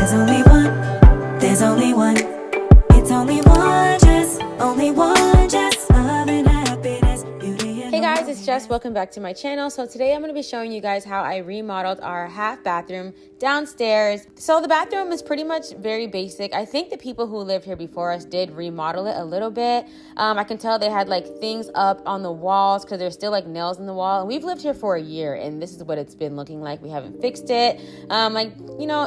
There's only one, there's only one. It's only one, just only one, just love and happiness, beauty and Hey guys, it's Jess. Welcome back to my channel. So today I'm going to be showing you guys how I remodeled our half bathroom downstairs. So the bathroom is pretty much very basic. I think the people who lived here before us did remodel it a little bit. I can tell they had like things up on the walls because there's still like nails in the wall. And we've lived here for a year and this is what it's been looking like. We haven't fixed it.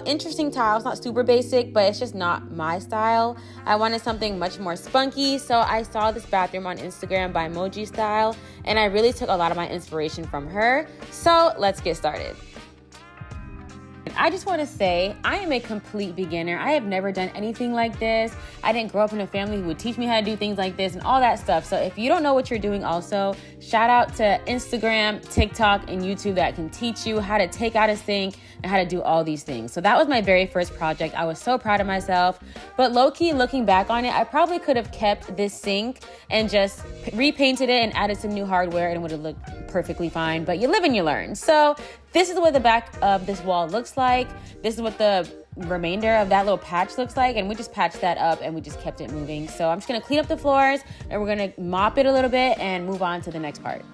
Interesting tiles, not super basic, but it's just not my style. I wanted something much more spunky. So I saw this bathroom on Instagram by MOODY Style and I really took a lot of my inspiration from her. So let's get started. I just want to say I am a complete beginner. I have never done anything like this. I didn't grow up in a family who would teach me how to do things like this and all that stuff. So if you don't know what you're doing also, shout out to Instagram, TikTok, and YouTube that can teach you how to take out a sink and how to do all these things. So that was my very first project. I was so proud of myself. But low-key, looking back on it, I probably could have kept this sink and just repainted it and added some new hardware and it would have looked perfectly fine. But you live and you learn. So this is what the back of this wall looks like. This is what the remainder of that little patch looks like. And we just patched that up and we just kept it moving. So I'm just gonna clean up the floors and we're gonna mop it a little bit and move on to the next part.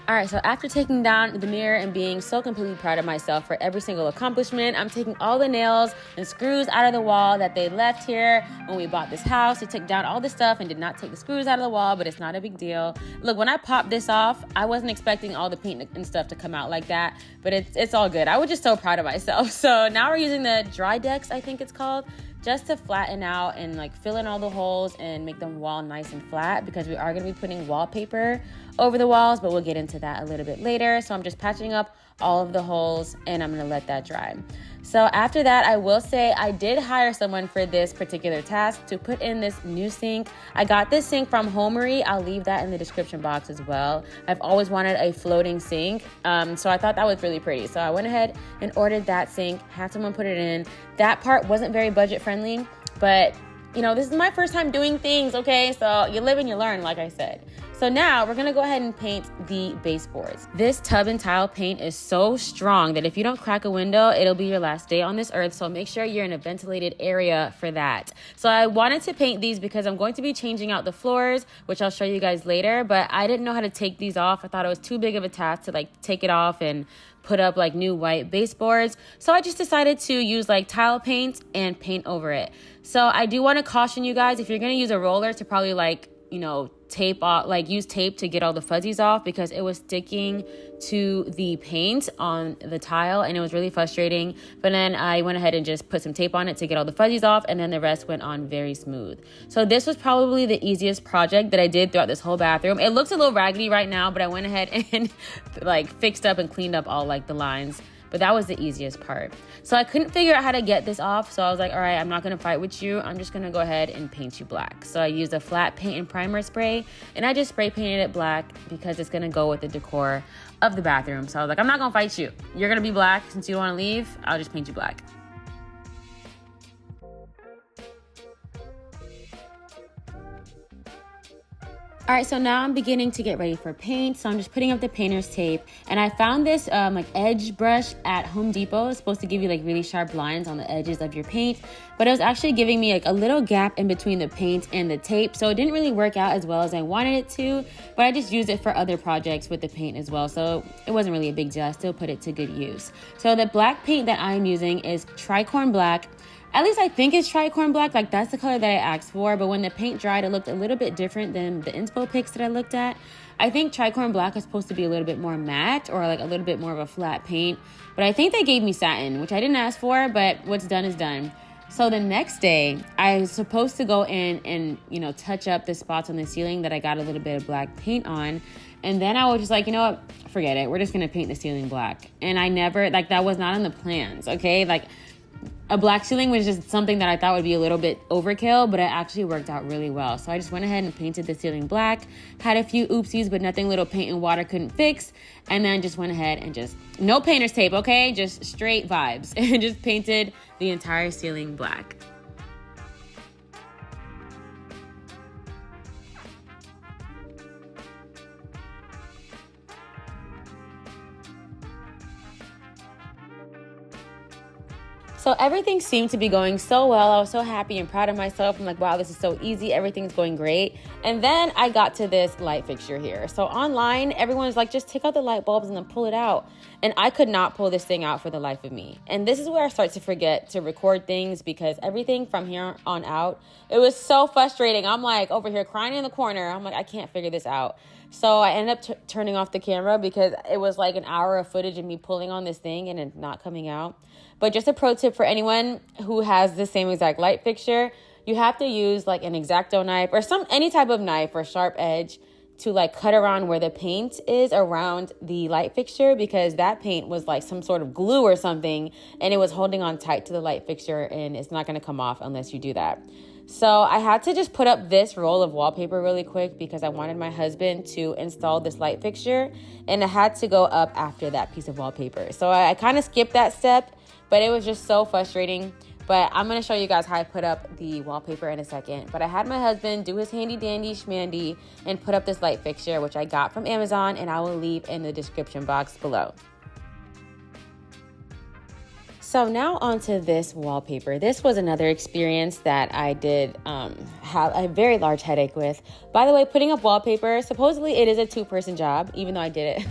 All right, so after taking down the mirror and being so completely proud of myself for every single accomplishment, I'm taking all the nails and screws out of the wall that they left here when we bought this house. They took down all the stuff and did not take the screws out of the wall, but it's not a big deal. Look, when I popped this off, I wasn't expecting all the paint and stuff to come out like that, but it's all good. I was just so proud of myself. So now we're using the Dry Decks, I think it's called, just to flatten out and like fill in all the holes and make them wall nice and flat because we are going to be putting wallpaper over the walls, but we'll get into that a little bit later. So I'm just patching up all of the holes and I'm going to let that dry. So after that, I will say I did hire someone for this particular task to put in this new sink. I got this sink from Homery. I'll leave that in the description box as well. I've always wanted a floating sink, so I thought that was really pretty. So I went ahead and ordered that sink, had someone put it in. That part wasn't very budget friendly, but you know, this is my first time doing things, okay? So you live and you learn, like I said. So now we're gonna go ahead and paint the baseboards. This tub and tile paint is so strong that if you don't crack a window, it'll be your last day on this earth. So make sure you're in a ventilated area for that. So I wanted to paint these because I'm going to be changing out the floors, which I'll show you guys later, but I didn't know how to take these off. I thought it was too big of a task to like take it off and put up like new white baseboards. So I just decided to use like tile paint and paint over it. So I do want to caution you guys, if you're going to use a roller, to probably like, you know, tape off, like use tape to get all the fuzzies off because it was sticking to the paint on the tile and it was really frustrating. But then I went ahead and just put some tape on it to get all the fuzzies off and then the rest went on very smooth. So this was probably the easiest project that I did throughout this whole bathroom. It looks a little raggedy right now, but I went ahead and like fixed up and cleaned up all like the lines. But that was the easiest part. So I couldn't figure out how to get this off. So I was like, all right, I'm not gonna fight with you. I'm just gonna go ahead and paint you black. So I used a flat paint and primer spray and I just spray painted it black because it's gonna go with the decor of the bathroom. So I was like, I'm not gonna fight you. You're gonna be black since you don't wanna leave. I'll just paint you black. All right, so now I'm beginning to get ready for paint. So I'm just putting up the painter's tape. And I found this like edge brush at Home Depot. It's supposed to give you like really sharp lines on the edges of your paint. But it was actually giving me like a little gap in between the paint and the tape. So it didn't really work out as well as I wanted it to. But I just used it for other projects with the paint as well. So it wasn't really a big deal. I still put it to good use. So the black paint that I'm using is Tricorn Black. At least I think it's Tricorn Black, like that's the color that I asked for, but when the paint dried, it looked a little bit different than the inspo pics that I looked at. I think Tricorn Black is supposed to be a little bit more matte or like a little bit more of a flat paint, but I think they gave me satin, which I didn't ask for, but what's done is done. So the next day, I was supposed to go in and, you know, touch up the spots on the ceiling that I got a little bit of black paint on. And then I was just like, you know what, forget it. We're just going to paint the ceiling black. And I never, like that was not in the plans, okay? Like a black ceiling was just something that I thought would be a little bit overkill, but it actually worked out really well. So I just went ahead and painted the ceiling black, had a few oopsies, but nothing little paint and water couldn't fix. And then just went ahead and just, no painter's tape, okay? Just straight vibes. And just painted the entire ceiling black. So everything seemed to be going so well. I was so happy and proud of myself. I'm like, wow, this is so easy. Everything's going great. And then I got to this light fixture here. So online, everyone's like, just take out the light bulbs and then pull it out. And I could not pull this thing out for the life of me. And this is where I start to forget to record things, because everything from here on out, it was so frustrating. I'm like over here crying in the corner. I'm like, I can't figure this out. So I ended up turning off the camera because it was like an hour of footage of me pulling on this thing and it not coming out. But just a pro tip for anyone who has the same exact light fixture, you have to use like an X-Acto knife or any type of knife or sharp edge to like cut around where the paint is around the light fixture, because that paint was like some sort of glue or something and it was holding on tight to the light fixture, and it's not going to come off unless you do that. So I had to just put up this roll of wallpaper really quick because I wanted my husband to install this light fixture, and it had to go up after that piece of wallpaper. So I kind of skipped that step, but it was just so frustrating. But I'm going to show you guys how I put up the wallpaper in a second. But I had my husband do his handy dandy schmandy and put up this light fixture, which I got from Amazon, and I will leave in the description box below. So now onto this wallpaper. This was another experience that I did have a very large headache with. By the way, putting up wallpaper, supposedly it is a 2-person job, even though I did it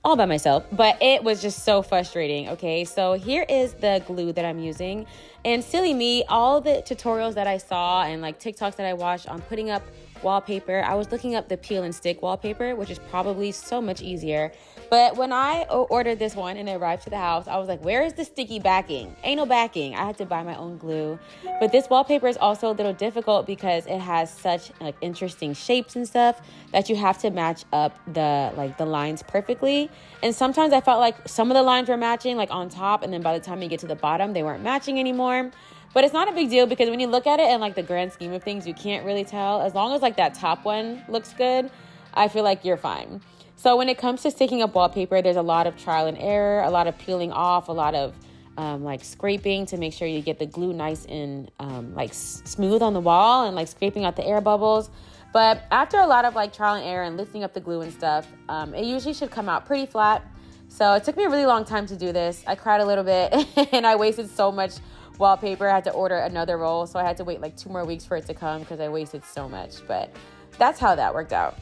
all by myself, but it was just so frustrating. Okay, so here is the glue that I'm using. And silly me, all the tutorials that I saw and like TikToks that I watched on putting up wallpaper, I was looking up the peel and stick wallpaper, which is probably so much easier. But when I ordered this one and it arrived to the house, I was like, where is the sticky backing? Ain't no backing. I had to buy my own glue. But this wallpaper is also a little difficult because it has such like interesting shapes and stuff that you have to match up the lines perfectly. And sometimes I felt like some of the lines were matching like on top, and then by the time you get to the bottom, they weren't matching anymore. But it's not a big deal because when you look at it in like the grand scheme of things, you can't really tell. As long as like that top one looks good, I feel like you're fine. So when it comes to sticking up wallpaper, there's a lot of trial and error, a lot of peeling off, a lot of like scraping to make sure you get the glue nice and like smooth on the wall, and like scraping out the air bubbles. But after a lot of like trial and error and lifting up the glue and stuff, it usually should come out pretty flat. So it took me a really long time to do this. I cried a little bit and I wasted so much wallpaper. I had to order another roll, so I had to wait like 2 more weeks for it to come because I wasted so much. But that's how that worked out.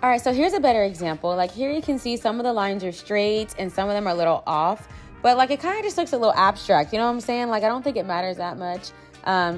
All right, so here's a better example. Like here you can see some of the lines are straight and some of them are a little off, but like it kind of just looks a little abstract. You know what I'm saying? Like I don't think it matters that much.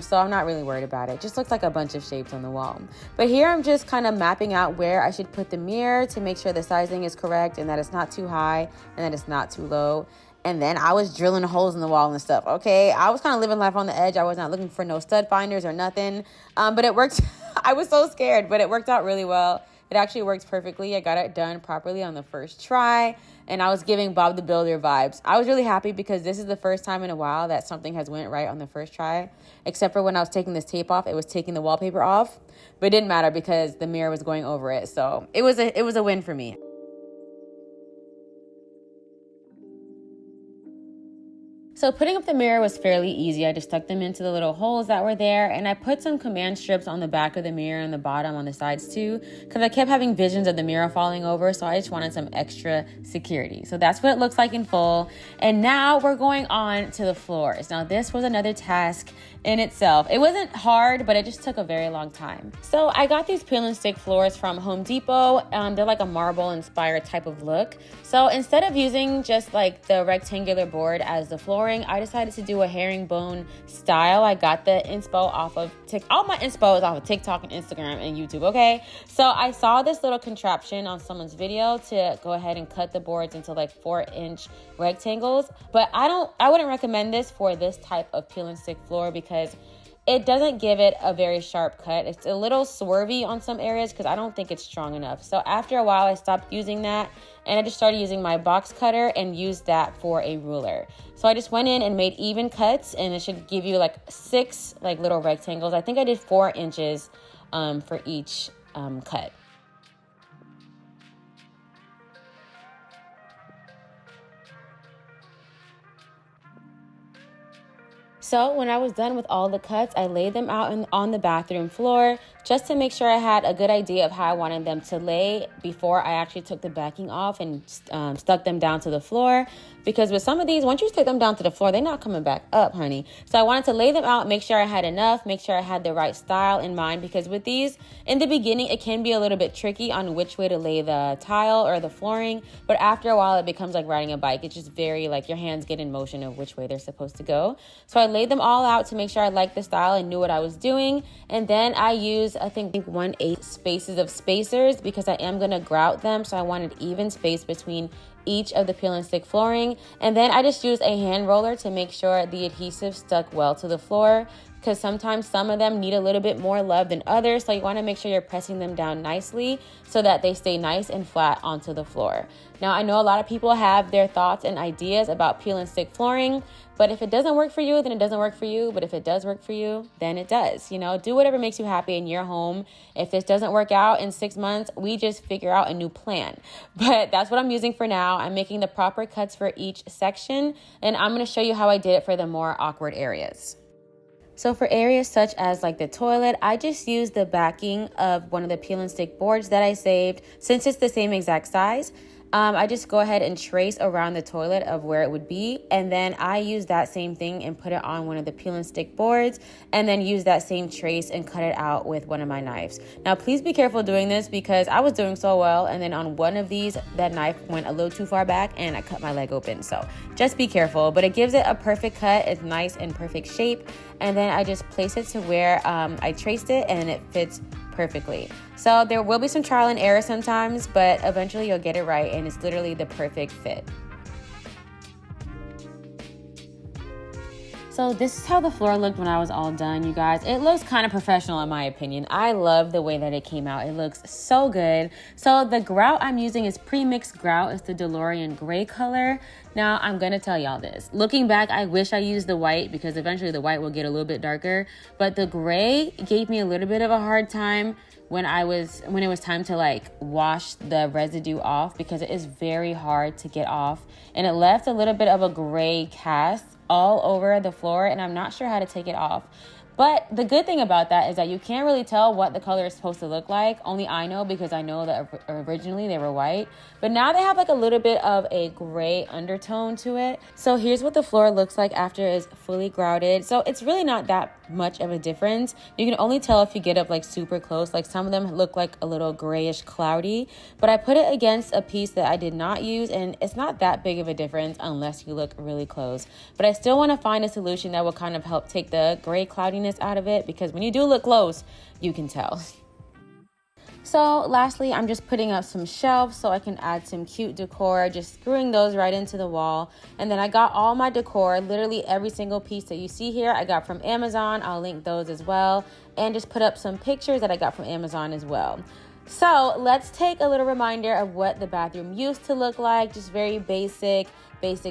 So I'm not really worried about it. Just looks like a bunch of shapes on the wall. But here I'm just kind of mapping out where I should put the mirror to make sure the sizing is correct and that it's not too high and that it's not too low. And then I was drilling holes in the wall and stuff. Okay, I was kind of living life on the edge. I was not looking for no stud finders or nothing. But it worked. I was so scared, but it worked out really well. It actually works perfectly. I got it done properly on the first try, and I was giving Bob the Builder vibes. I was really happy because this is the first time in a while that something has went right on the first try, except for when I was taking this tape off. It was taking the wallpaper off, but it didn't matter because the mirror was going over it. So it was a win for me. So putting up the mirror was fairly easy. I just stuck them into the little holes that were there, and I put some command strips on the back of the mirror and the bottom on the sides too, because I kept having visions of the mirror falling over, so I just wanted some extra security. So that's what it looks like in full. And now we're going on to the floors. Now this was another task in itself. It wasn't hard, but it just took a very long time. So I got these peel and stick floors from Home Depot. They're like a marble inspired type of look. So instead of using just like the rectangular board as the flooring, I decided to do a herringbone style. I got the inspo off of all my inspo is off of TikTok and Instagram and YouTube, okay? So I saw this little contraption on someone's video to go ahead and cut the boards into like 4-inch rectangles. But I wouldn't recommend this for this type of peel and stick floor because it doesn't give it a very sharp cut. It's a little swervy on some areas because I don't think it's strong enough. So after a while, I stopped using that and I just started using my box cutter and used that for a ruler. So I just went in and made even cuts, and it should give you like 6 like little rectangles. I think I did 4 inches for each cut. So when I was done with all the cuts, I laid them out on the bathroom floor just to make sure I had a good idea of how I wanted them to lay before I actually took the backing off and stuck them down to the floor. because with some of these, once you stick them down to the floor, they're not coming back up, honey. So I wanted to lay them out, make sure I had enough, make sure I had the right style in mind, because with these, in the beginning, it can be a little bit tricky on which way to lay the tile or the flooring, but after a while, it becomes like riding a bike. It's just very like your hands get in motion of which way they're supposed to go. So I laid them all out to make sure I liked the style and knew what I was doing. And then I used, I think 1/8 spaces of spacers, because I am gonna grout them. So I wanted even space between each of the peel and stick flooring. And then I just used a hand roller to make sure the adhesive stuck well to the floor, because sometimes some of them need a little bit more love than others. So you want to make sure you're pressing them down nicely so that they stay nice and flat onto the floor. Now, I know a lot of people have their thoughts and ideas about peel and stick flooring, but if it doesn't work for you, then it doesn't work for you. But if it does work for you, then it does. You know, do whatever makes you happy in your home. If this doesn't work out in 6 months, we just figure out a new plan. But that's what I'm using for now. I'm making the proper cuts for each section, and I'm going to show you how I did it for the more awkward areas. So for areas such as like the toilet, I just used the backing of one of the peel and stick boards that I saved. Since it's the same exact size, I just go ahead and trace around the toilet of where it would be. And then I use that same thing and put it on one of the peel and stick boards, and then use that same trace and cut it out with one of my knives. Now, please be careful doing this, because I was doing so well, and then on one of these, that knife went a little too far back and I cut my leg open. So just be careful, but it gives it a perfect cut. It's nice and perfect shape. And then I just place it to where I traced it, and it fits perfectly. So there will be some trial and error sometimes, but eventually you'll get it right, and it's literally the perfect fit. So this is how the floor looked when I was all done, you guys. It looks kind of professional in my opinion. I love the way that it came out. It looks so good. So the grout I'm using is pre-mixed grout. It's the DeLorean gray color. Now, I'm gonna tell y'all this. Looking back, I wish I used the white, because eventually the white will get a little bit darker. But the gray gave me a little bit of a hard time when it was time to like wash the residue off, because it is very hard to get off. And it left a little bit of a gray cast all over the floor, and I'm not sure how to take it off. But the good thing about that is that you can't really tell what the color is supposed to look like. Only I know, because I know that originally they were white. But now they have like a little bit of a gray undertone to it. So here's what the floor looks like after it's fully grouted. So it's really not that much of a difference. You can only tell if you get up like super close. Like some of them look like a little grayish cloudy. But I put it against a piece that I did not use, and it's not that big of a difference unless you look really close. But I still want to find a solution that will kind of help take the gray cloudiness out of it, because when you do look close, you can tell. So lastly, I'm just putting up some shelves so I can add some cute decor, just screwing those right into the wall. And then I got all my decor, literally every single piece that you see here, I got from Amazon. I'll link those as well. And just put up some pictures that I got from Amazon as well. So let's take a little reminder of what the bathroom used to look like. Just very basic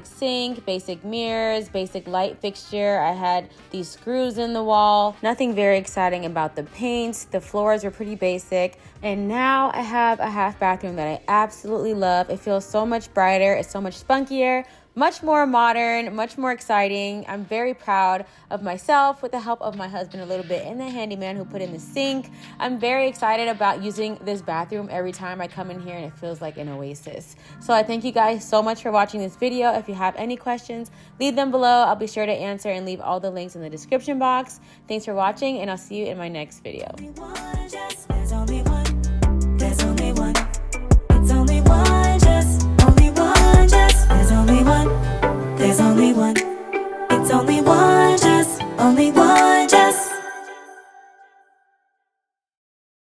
sink, basic mirrors, basic light fixture. I had these screws in the wall. Nothing very exciting about the paints. The floors were pretty basic. And now I have a half bathroom that I absolutely love. It feels so much brighter. It's so much spunkier, much more modern, much more exciting. I'm very proud of myself, with the help of my husband a little bit, and the handyman who put in the sink. I'm very excited about using this bathroom every time I come in here, and it feels like an oasis. So I thank you guys so much for watching this video. If you have any questions, leave them below. I'll be sure to answer and leave all the links in the description box. Thanks for watching, and I'll see you in my next video. There's only one